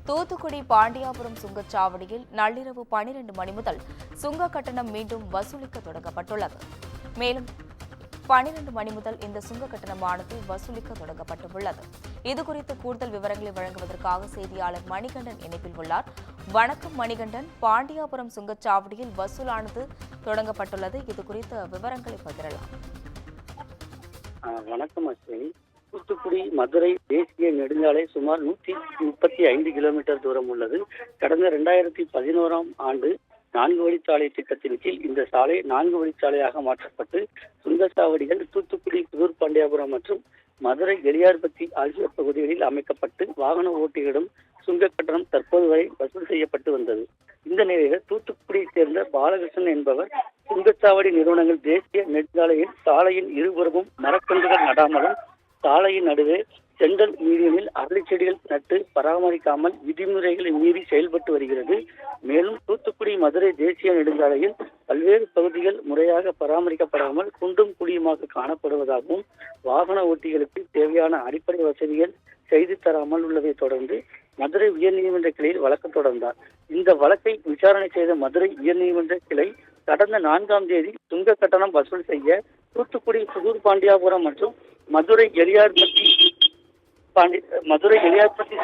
தூத்துக்குடி பாண்டியாபுரம் சுங்கச்சாவடியில் நள்ளிரவு 12 மணி முதல் சுங்க கட்டணம் மீண்டும் வசூலிக்க தொடங்கப்பட்டுள்ளது. மேலும் 12 மணி முதல் இந்த சுங்க கட்டணமானது வசூலிக்க தொடங்கப்பட்டுள்ளது. இதுகுறித்து கூடுதல் விவரங்களை வழங்குவதற்காக செய்தியாளர் மணிகண்டன் இணைப்பில் உள்ளார். வணக்கம் மணிகண்டன், பாண்டியாபுரம் சுங்கச்சாவடியில் வசூலானது தொடங்கப்பட்டுள்ளது. இதுகுறித்த விவரங்களை பகிரலாம். வணக்கம் அஸ்வினி. தூத்துக்குடி மதுரை தேசிய நெடுஞ்சாலை சுமார் 135 கிலோமீட்டர் தூரம் உள்ளது. கடந்த 2011ஆம் ஆண்டு 4 வழிச்சாலை திட்டத்தின் கீழ் இந்த சாலை 4 வழிச்சாலையாக மாற்றப்பட்டு சுங்கச்சாவடிகள் தூத்துக்குடி, புதூர் பாண்டியாபுரம் மற்றும் மதுரை எளியார்பத்தி ஆகிய பகுதிகளில் அமைக்கப்பட்டு வாகன ஓட்டிகளிடம் சுங்க கட்டணம் தற்போது வரை வசூல் செய்யப்பட்டு வந்தது. இந்த நிலையில் தூத்துக்குடியைச் சேர்ந்த பாலகிருஷ்ணன் என்பவர் சுங்கச்சாவடி நிறுவனங்கள் தேசிய நெடுஞ்சாலையில் சாலையின் இருபுறமும் மரக்கன்றுகள் நடாமலும் சாலையின் நடுவே செங்கல் மீடியமில் அரளி செடிகள் நட்டு பராமரிக்காமல் விதிமுறைகளை மீறி செயல்பட்டு வருகிறது. மேலும் தூத்துக்குடி மதுரை தேசிய நெடுஞ்சாலையில் பல்வேறு பகுதிகள் முறையாக பராமரிக்கப்படாமல் குண்டும் குழியுமாக காணப்படுவதாகவும் வாகன ஓட்டிகளுக்கு தேவையான அடிப்படை வசதிகள் செய்து தராமல் உள்ளதை தொடர்ந்து மதுரை உயர்நீதிமன்ற கிளையில் வழக்கு தொடர்ந்தார். இந்த வழக்கை விசாரணை செய்த மதுரை உயர்நீதிமன்ற கிளை கடந்த 4ஆம் தேதி சுங்க கட்டணம் வசூல் செய்ய தூத்துக்குடி, புதூர் பாண்டியாபுரம் மற்றும் மதுரை எளியார்பட்டி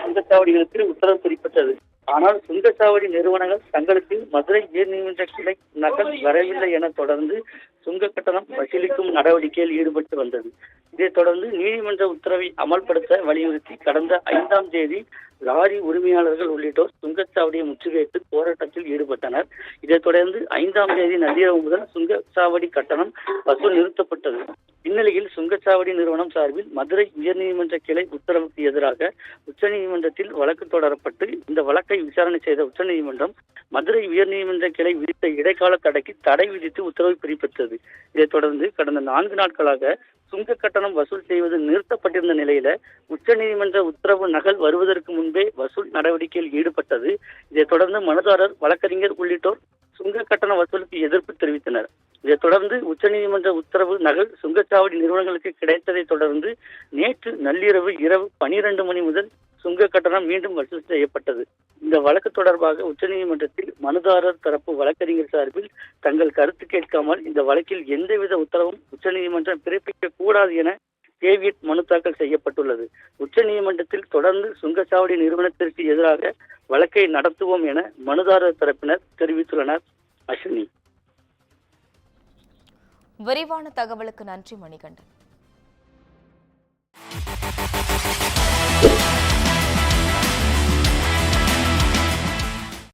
சுங்கச்சாவடிகளுக்கு உத்தரவு பிறப்பித்தது. ஆனால் சுங்கச்சாவடி நிறுவனங்கள் தங்களுக்கு மதுரை உயர்நீதிமன்ற கிளை நகல் வரவில்லை என தொடர்ந்து சுங்க கட்டணம் வசூலிக்கும் நடவடிக்கையில் ஈடுபட்டு வந்தது. இதைத் தொடர்ந்து நீதிமன்ற உத்தரவை அமல்படுத்த வலியுறுத்தி கடந்த 5ஆம் தேதி லாரி உரிமையாளர்கள் உள்ளிட்டோர் சுங்கச்சாவடியை முற்றுகையிட்டு போராட்டத்தில் ஈடுபட்டனர். இதைத் தொடர்ந்து 5ஆம் தேதி நள்ளிரவு முதல் சுங்கச்சாவடி கட்டணம் வசூல் நிறுத்தப்பட்டது. இந்நிலையில் சுங்கச்சாவடி நிறுவனம் சார்பில் மதுரை உயர்நீதிமன்ற கிளை உத்தரவுக்கு எதிராக உச்சநீதிமன்றத்தில் வழக்கு தொடரப்பட்டு இந்த வழக்கை விசாரணை செய்த உச்சநீதிமன்றம் மதுரை உயர்நீதிமன்ற கிளை விதித்த இடைக்கால தடைக்கு தடை விதித்து உத்தரவு பிறப்பித்தது. இதைத் தொடர்ந்து கடந்த 4 நாட்களாக சுங்க கட்டணம் வசூல் செய்வது நிறுத்தப்பட்டிருந்த நிலையில உச்சநீதிமன்ற உத்தரவு நகல் வருவதற்கு முன்பே வசூல் நடவடிக்கையில் ஈடுபட்டது. இதைத் தொடர்ந்து மனுதாரர், வழக்கறிஞர் உள்ளிட்டோர் சுங்க கட்டண வசூலுக்கு எதிர்ப்பு தெரிவித்தனர். இதைத் தொடர்ந்து உச்சநீதிமன்ற உத்தரவு நகல் சுங்கச்சாவடி நிறுவனங்களுக்கு கிடைத்ததை தொடர்ந்து நேற்று நள்ளிரவு 12 மணி முதல் சுங்க கட்டணம் மீண்டும் வசூல் செய்யப்பட்டது. இந்த வழக்கு தொடர்பாக உச்சநீதிமன்றத்தில் மனுதாரர் தரப்பு வழக்கறிஞர் சார்பில் தங்கள் கருத்து கேட்காமல் இந்த வழக்கில் எந்தவித உத்தரவும் உச்சநீதிமன்றம் பிறப்பிக்க கூடாது என கேவியட் மனு தாக்கல் செய்யப்பட்டுள்ளது. உச்சநீதிமன்றத்தில் தொடர்ந்து சுங்கச்சாவடி நிறுவனத்திற்கு எதிராக வழக்கை நடத்துவோம் என மனுதாரர் தரப்பினர் தெரிவித்துள்ளனர். அஸ்வினி, விரிவான தகவலுக்கு நன்றி மணிகண்டன்.